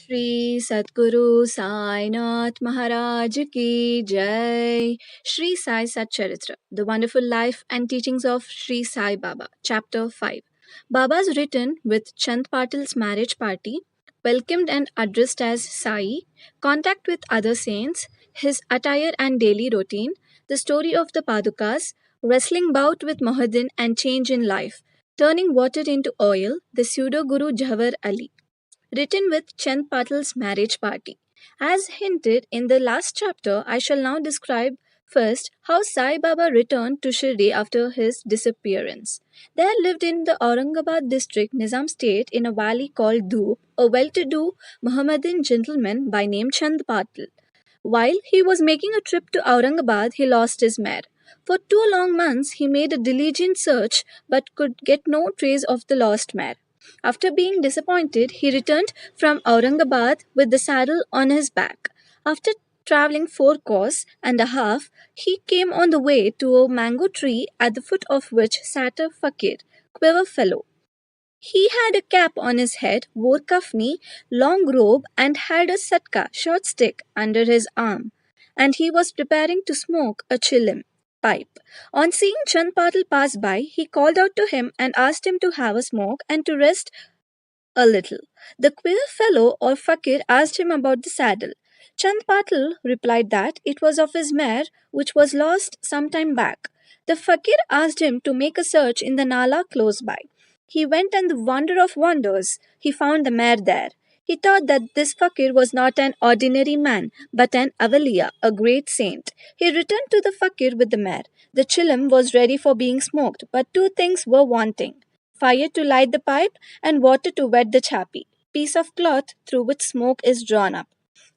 Shri Satguru Sai Maharaj Ki Jai. Shri Sai Satcharitra, The Wonderful Life and Teachings of Shri Sai Baba, Chapter 5. Baba's written with Chand Patil's marriage party, welcomed and addressed as Sai, contact with other saints, his attire and daily routine, the story of the Padukas, wrestling bout with Mohaddin and change in life, turning water into oil, the pseudo Guru Jawhar Ali written with Chand Patil's marriage party. As hinted in the last chapter, I shall now describe first how Sai Baba returned to Shirdi after his disappearance. There lived in the Aurangabad district, Nizam state, in a valley called Dhoop, a well to do Mohammedan gentleman by name Chand Patil. While he was making a trip to Aurangabad, he lost his mare. For 2 long months, he made a diligent search but could get no trace of the lost mare. After being disappointed, he returned from Aurangabad with the saddle on his back. After traveling 4 kos and a half, he came on the way to a mango tree at the foot of which sat a fakir, quiver fellow. He had a cap on his head, wore kafni, long robe, and had a satka, short stick, under his arm. And he was preparing to smoke a chilim pipe. On seeing Chand Patil pass by, he called out to him and asked him to have a smoke and to rest a little. The queer fellow or fakir asked him about the saddle. Chand Patil replied that it was of his mare, which was lost some time back. The fakir asked him to make a search in the nala close by. He went, and the wonder of wonders, he found the mare there. He thought that this fakir was not an ordinary man, but an avaliya, a great saint. He returned to the fakir with the mare. The chilim was ready for being smoked, but two things were wanting: fire to light the pipe and water to wet the chappy, piece of cloth through which smoke is drawn up.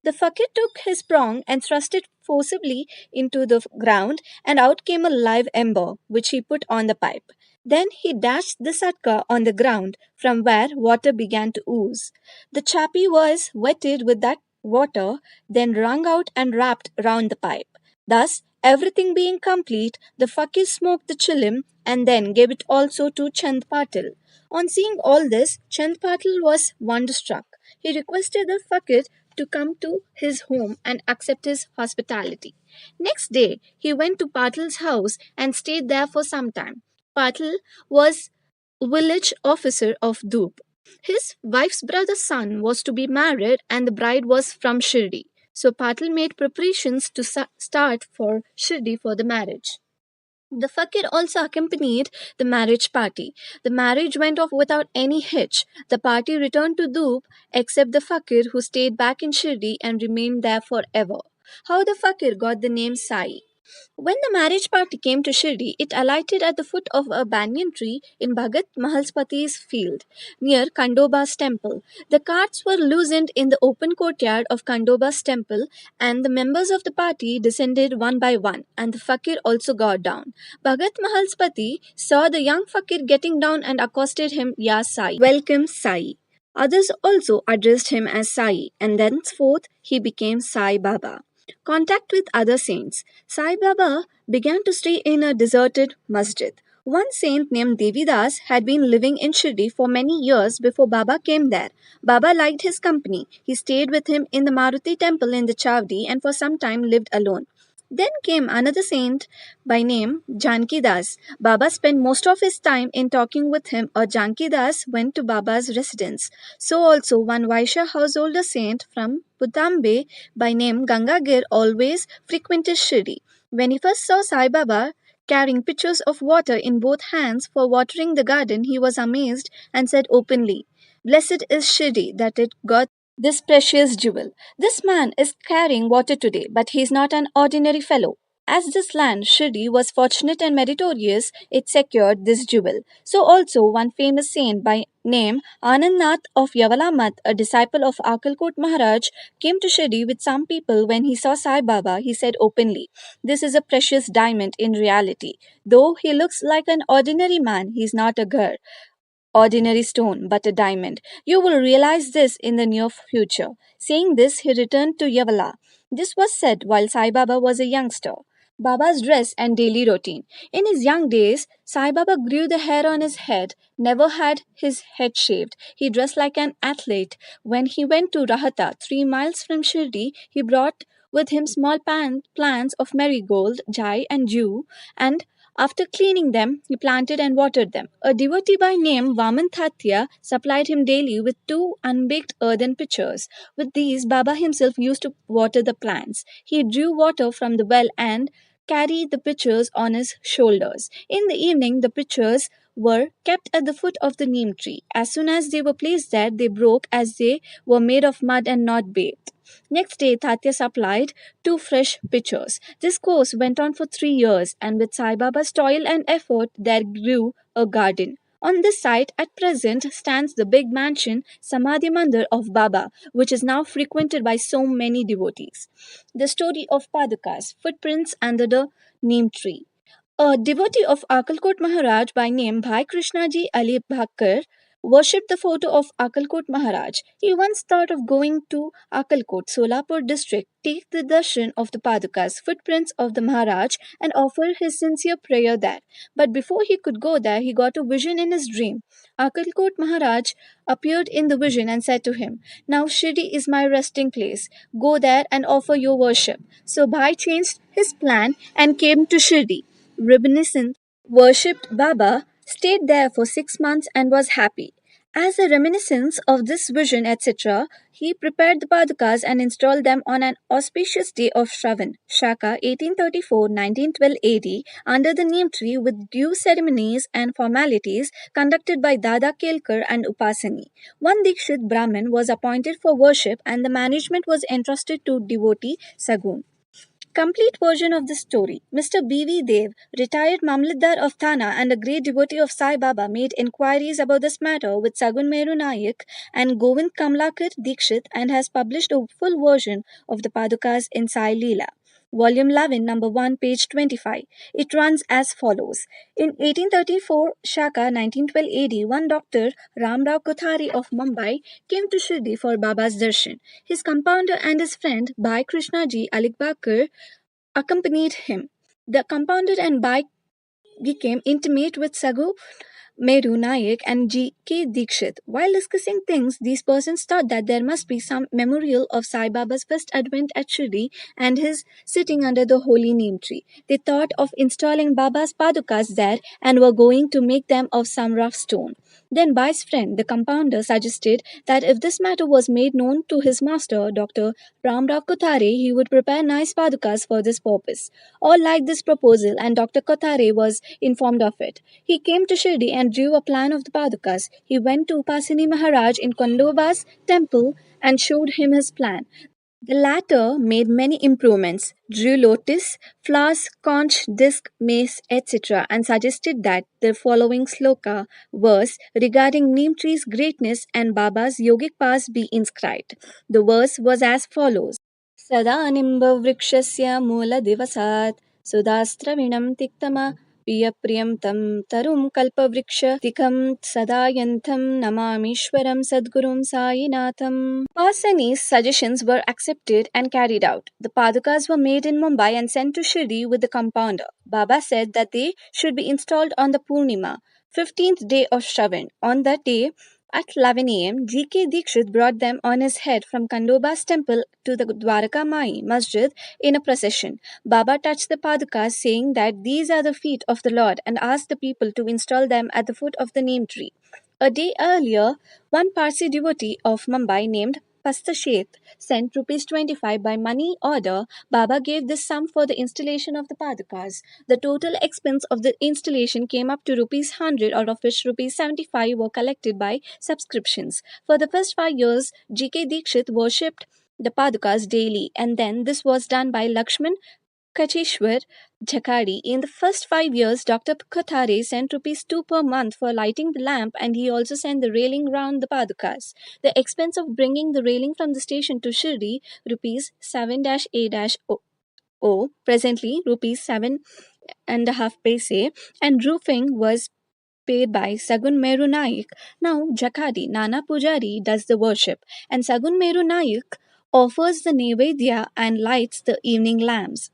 The fakir took his prong and thrust it forcibly into the ground, and out came a live ember, which he put on the pipe. Then he dashed the satka on the ground, from where water began to ooze. The chappy was wetted with that water, then wrung out and wrapped round the pipe. Thus, everything being complete, the fakir smoked the chilim and then gave it also to Chand Patil. On seeing all this, Chand Patil was wonderstruck. He requested the fakir to come to his home and accept his hospitality. Next day, he went to Patil's house and stayed there for some time. Patil was village officer of Dhoop. His wife's brother's son was to be married, and the bride was from Shirdi. So Patil made preparations to start for Shirdi for the marriage. The fakir also accompanied the marriage party. The marriage went off without any hitch. The party returned to Dhoop except the fakir, who stayed back in Shirdi and remained there forever. How the fakir got the name Sai. When the marriage party came to Shirdi, it alighted at the foot of a banyan tree in Bhagat Mahalspati's field, near Kandoba's temple. The carts were loosened in the open courtyard of Kandoba's temple, and the members of the party descended one by one, and the fakir also got down. Bhagat Mahalspati saw the young fakir getting down and accosted him, Ya Sai. Welcome, Sai. Others also addressed him as Sai, and thenceforth he became Sai Baba. Contact with other saints. Sai Baba began to stay in a deserted masjid. One saint named Devidas had been living in Shirdi for many years before Baba came there. Baba liked his company. He stayed with him in the Maruti temple in the Chavdi and for some time lived alone. Then came another saint by name Janki Das. Baba spent most of his time in talking with him, or Janki Das went to Baba's residence. So also one Vaishya householder saint from Putambe by name Gangagir always frequented Shirdi. When he first saw Sai Baba carrying pitchers of water in both hands for watering the garden, he was amazed and said openly, Blessed is Shirdi that it got this precious jewel. This man is carrying water today, but he is not an ordinary fellow. As this land, Shirdi, was fortunate and meritorious, it secured this jewel. So also one famous saint by name Ananath of Yavalamat, a disciple of Akalkot Maharaj, came to Shirdi with some people. When he saw Sai Baba, he said openly, This is a precious diamond in reality. Though he looks like an ordinary man, he is not a girl ordinary stone, but a diamond. You will realize this in the near future. Saying this, he returned to Yavala. This was said while Sai Baba was a youngster. Baba's dress and daily routine. In his young days, Sai Baba grew the hair on his head, never had his head shaved. He dressed like an athlete. When he went to Rahata, 3 miles from Shirdi, he brought with him small plants of marigold, jai, and dew, and after cleaning them, he planted and watered them. A devotee by name Vaman Thatya supplied him daily with 2 unbaked earthen pitchers. With these, Baba himself used to water the plants. He drew water from the well and carried the pitchers on his shoulders. In the evening, the pitchers were kept at the foot of the neem tree. As soon as they were placed there, they broke as they were made of mud and not baked. Next day, Tatya supplied 2 fresh pitchers. This course went on for 3 years, and with Sai Baba's toil and effort, there grew a garden. On this site, at present, stands the big mansion Samadhi Mandir of Baba, which is now frequented by so many devotees. The story of Padukas, footprints under the neem tree. A devotee of Akalkot Maharaj by name Bhai Krishnaji Ali Bhakkar worshipped the photo of Akalkot Maharaj. He once thought of going to Akalkot, Solapur district, take the darshan of the Padukas, footprints of the Maharaj, and offer his sincere prayer there. But before he could go there, he got a vision in his dream. Akalkot Maharaj appeared in the vision and said to him, "Now Shirdi is my resting place. Go there and offer your worship." So Bhai changed his plan and came to Shirdi. Reminiscent worshipped Baba, stayed there for 6 months, and was happy. As a reminiscence of this vision, etc., he prepared the Padukas and installed them on an auspicious day of Shravan, Shaka 1834-1912 AD, under the neem tree with due ceremonies and formalities conducted by Dada Kelkar and Upasani. One Dikshit Brahmin was appointed for worship and the management was entrusted to devotee Sagun. Complete version of the story. Mr. B.V. Dev, retired Mamlatdar of Thana and a great devotee of Sai Baba, made inquiries about this matter with Sagun Meru Nayak and Govind Kamlakar Dikshit and has published a full version of the Padukas in Sai Leela. Volume 11, number 1, page 25. It runs as follows. In 1834, Shaka 1912 AD, one doctor, Ramrao Kothari of Mumbai, came to Shirdi for Baba's darshan. His compounder and his friend, Bhai Krishnaji Alikbakar, accompanied him. The compounder and Bai became intimate with Sagu Meru Nayak and G.K. Dikshit. While discussing things, these persons thought that there must be some memorial of Sai Baba's first advent at Shirdi and his sitting under the holy neem tree. They thought of installing Baba's padukas there and were going to make them of some rough stone. Then Bai's friend, the compounder, suggested that if this matter was made known to his master, Dr. Ramrao Kothare, he would prepare nice padukas for this purpose. All liked this proposal, and Dr. Kothare was informed of it. He came to Shirdi and drew a plan of the padukas. He went to Upasani Maharaj in Kondoba's temple and showed him his plan. The latter made many improvements, drew lotus, flowers, conch, disc, mace, etc., and suggested that the following sloka verse regarding neem tree's greatness and Baba's yogic powers be inscribed. The verse was as follows. सदा निम्बवृक्षस्य मूलदिवसात् सुधास्त्रविणं तिक्तमा प्रियप्रियं तं तरुं कल्पवृक्षतिकं सदा यन्थं नमामीश्वरं सद्गुरुं साईनाथं. Pasani's suggestions were accepted and carried out. The padukas were made in Mumbai and sent to Shirdi with the compounder. Baba said that they should be installed on the Purnima, 15th day of Shravan. On that day, at 11 a.m., G.K. Dikshit brought them on his head from Kandoba's temple to the Dwaraka Mai Masjid in a procession. Baba touched the padukas, saying that these are the feet of the Lord, and asked the people to install them at the foot of the neem tree. A day earlier, one Parsi devotee of Mumbai named Pastashet sent rupees 25 by money order. Baba gave this sum for the installation of the padukas. The total expense of the installation came up to rupees 100, out of which rupees 75 were collected by subscriptions. For the first 5 years, G.K. Dikshit worshipped the padukas daily, and then this was done by Lakshman Kacheshwar Jhakadi. In the first 5 years, Dr. Kothare sent rupees 2 per month for lighting the lamp, and he also sent the railing round the padukas. The expense of bringing the railing from the station to Shirdi, rupees 7-A-O, presently rupees 7.5 paise, and roofing was paid by Sagun Meru Naik. Now, Jakadi, Nana Pujari, does the worship, and Sagun Meru Naik offers the Nevedya and lights the evening lamps.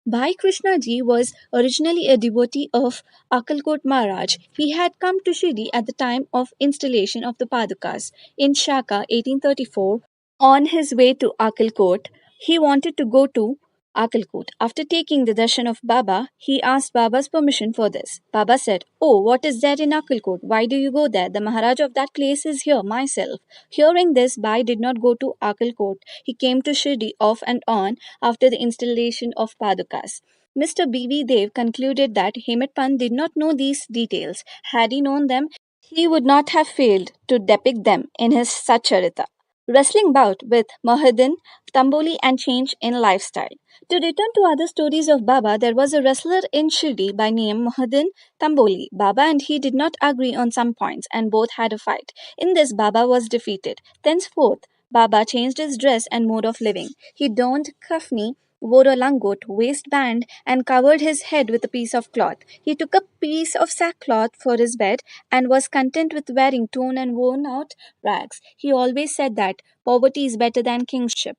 Bhai Krishnaji was originally a devotee of Akalkot Maharaj. He had come to Shirdi at the time of installation of the Padukas in Shaka 1834. On his way to Akalkot, he wanted to go to Akalkot. After taking the darshan of Baba, he asked Baba's permission for this. Baba said, "Oh, what is there in Akalkot? Why do you go there? The Maharaj of that place is here, myself." Hearing this, Bhai did not go to Akalkot. He came to Shirdi off and on after the installation of Padukas. Mr. B.V. Dev concluded that Hemat Pant did not know these details. Had he known them, he would not have failed to depict them in his Satcharitra. Wrestling bout with Mohidin, Tamboli, and change in lifestyle. To return to other stories of Baba, there was a wrestler in Shirdi by name Mohidin Tamboli. Baba and he did not agree on some points, and both had a fight. In this, Baba was defeated. Thenceforth, Baba changed his dress and mode of living. He donned kafni, wore a langot, waistband, and covered his head with a piece of cloth. He took a piece of sackcloth for his bed and was content with wearing torn and worn out rags. He always said that poverty is better than kingship.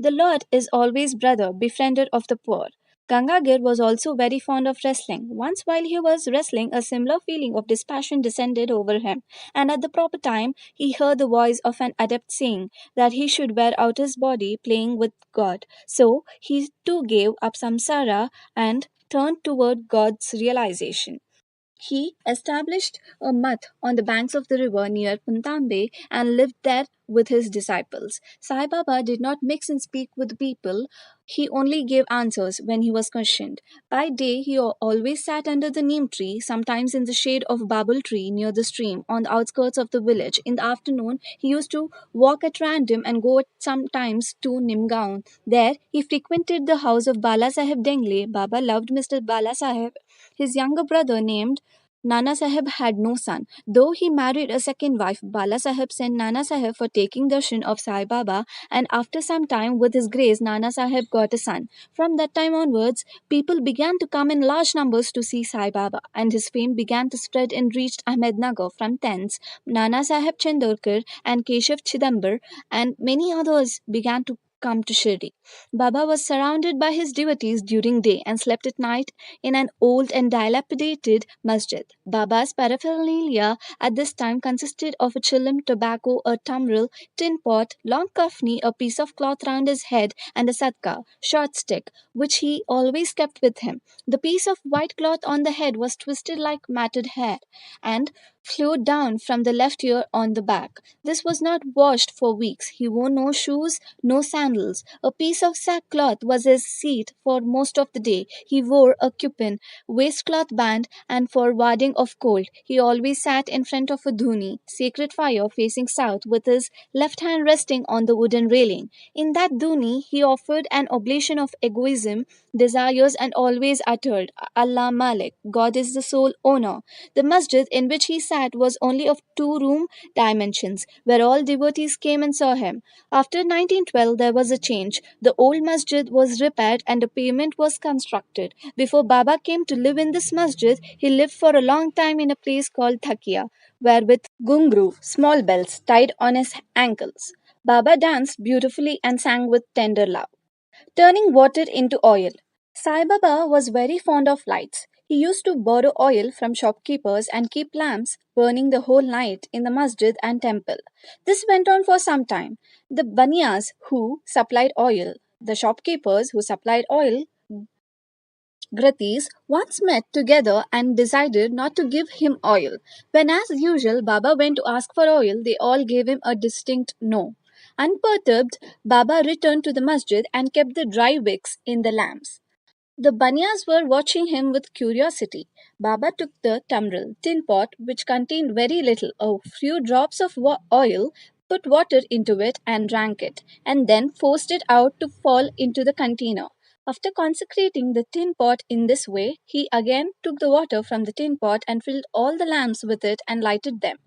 The Lord is always brother, befriender of the poor. Gangagir was also very fond of wrestling. Once, while he was wrestling, a similar feeling of dispassion descended over him, and at the proper time he heard the voice of an adept saying that he should wear out his body playing with God. So he too gave up samsara and turned toward God's realization. He established a mutt on the banks of the river near Puntambe and lived there with his disciples. Sai Baba did not mix and speak with the people, he only gave answers when he was questioned. By day, he always sat under the neem tree, sometimes in the shade of babul tree near the stream on the outskirts of the village. In the afternoon, he used to walk at random and go sometimes to Nimgaon. There, he frequented the house of Bala Saheb Dengle. Baba loved Mr. Bala Saheb. His younger brother, named Nana Saheb, had no son. Though he married a second wife, Bala Saheb sent Nana Saheb for taking darshan of Sai Baba, and after some time, with his grace, Nana Saheb got a son. From that time onwards, people began to come in large numbers to see Sai Baba, and his fame began to spread and reached Ahmednagar. From thence, Nana Saheb Chandorkar and Keshav Chidambar and many others began to come to Shirdi. Baba was surrounded by his devotees during day and slept at night in an old and dilapidated masjid. Baba's paraphernalia at this time consisted of a chillum, tobacco, a tamril, tin pot, long kafni, a piece of cloth round his head, and a satka, short stick, which he always kept with him. The piece of white cloth on the head was twisted like matted hair and flowed down from the left ear on the back. This was not washed for weeks. He wore no shoes, no sandals. A piece of sackcloth was his seat for most of the day. He wore a kupin, waistcloth band, and for warding of cold, he always sat in front of a dhuni, sacred fire facing south, with his left hand resting on the wooden railing. In that dhuni, he offered an oblation of egoism, desires, and always uttered, Allah Malik, God is the sole owner. The masjid in which he sat was only of two-room dimensions, where all devotees came and saw him. After 1912, there was a change. The old masjid was repaired and a pavement was constructed. Before Baba came to live in this masjid, he lived for a long time in a place called Thakia, where with gungru, small bells tied on his ankles, Baba danced beautifully and sang with tender love. Turning water into oil. Sai Baba was very fond of lights. He used to borrow oil from shopkeepers and keep lamps burning the whole night in the masjid and temple. This went on for some time. The baniyas who supplied oil, the shopkeepers who supplied oil, Gratis once met together and decided not to give him oil. When, as usual, Baba went to ask for oil, they all gave him a distinct no. Unperturbed, Baba returned to the masjid and kept the dry wicks in the lamps. The Banyas were watching him with curiosity. Baba took the tamril, tin pot, which contained very little, a few drops of oil, put water into it and drank it, and then forced it out to fall into the container. After consecrating the tin pot in this way, he again took the water from the tin pot and filled all the lamps with it and lighted them.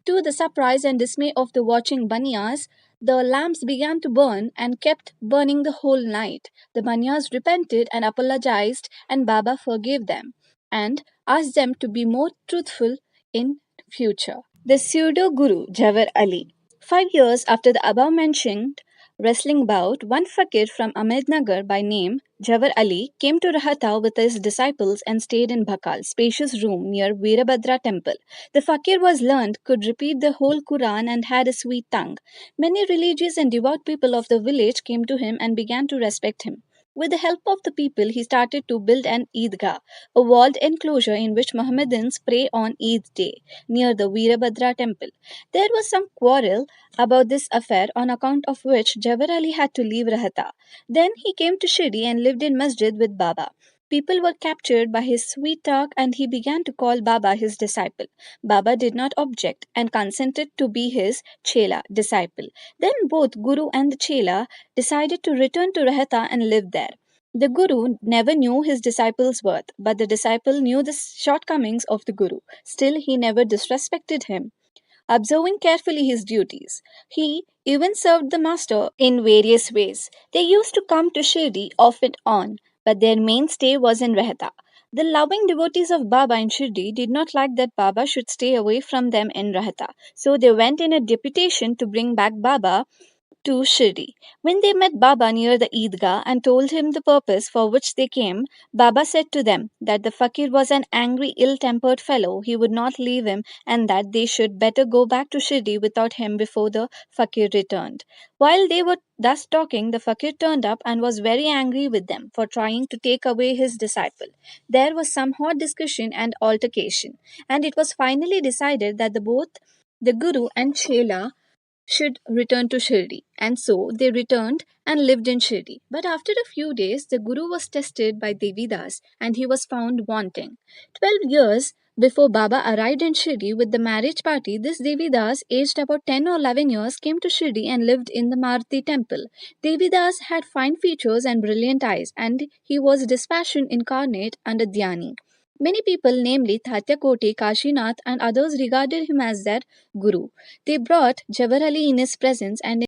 To the surprise and dismay of the watching Banyas, the lamps began to burn and kept burning the whole night. The Banyas repented and apologized, and Baba forgave them and asked them to be more truthful in future. The pseudo guru Jawar Ali. 5 years after the above mentioned wrestling bout, one fakir from Ahmednagar by name Jawar Ali came to Rahata with his disciples and stayed in Bhakal, spacious room near Veerabhadra temple. The fakir was learned, could repeat the whole Quran and had a sweet tongue. Many religious and devout people of the village came to him and began to respect him. With the help of the people, he started to build an Eidgah, a walled enclosure in which Mohammedans pray on Eid day, near the Veerabhadra temple. There was some quarrel about this affair on account of which Jawar Ali had to leave Rahata. Then he came to Shirdi and lived in masjid with Baba. People were captured by his sweet talk and he began to call Baba his disciple. Baba did not object and consented to be his chela disciple. Then both Guru and the chela decided to return to Rahata and live there. The Guru never knew his disciple's worth, but the disciple knew the shortcomings of the Guru. Still, he never disrespected him, observing carefully his duties. He even served the master in various ways. They used to come to Shirdi off and on, but their mainstay was in Rehta. The loving devotees of Baba in Shirdi did not like that Baba should stay away from them in Rahata, so they went in a deputation to bring back Baba to Shirdi. When they met Baba near the Eidgah and told him the purpose for which they came, Baba said to them that the fakir was an angry, ill tempered fellow, he would not leave him, and that they should better go back to Shirdi without him before the fakir returned. While they were thus talking, the fakir turned up and was very angry with them for trying to take away his disciple. There was some hot discussion and altercation, and it was finally decided that both the Guru and Chela should return to Shirdi. And so they returned and lived in Shirdi. But after a few days, the Guru was tested by Devidas and he was found wanting. 12 years before Baba arrived in Shirdi with the marriage party, this Devidas, aged about 10 or 11 years, came to Shirdi and lived in the Maruti temple. Devidas had fine features and brilliant eyes, and he was dispassion incarnate under Dhyani. Many people, namely Thatyakote, Kashinath, and others, regarded him as their guru. They brought Jawar Ali in his presence and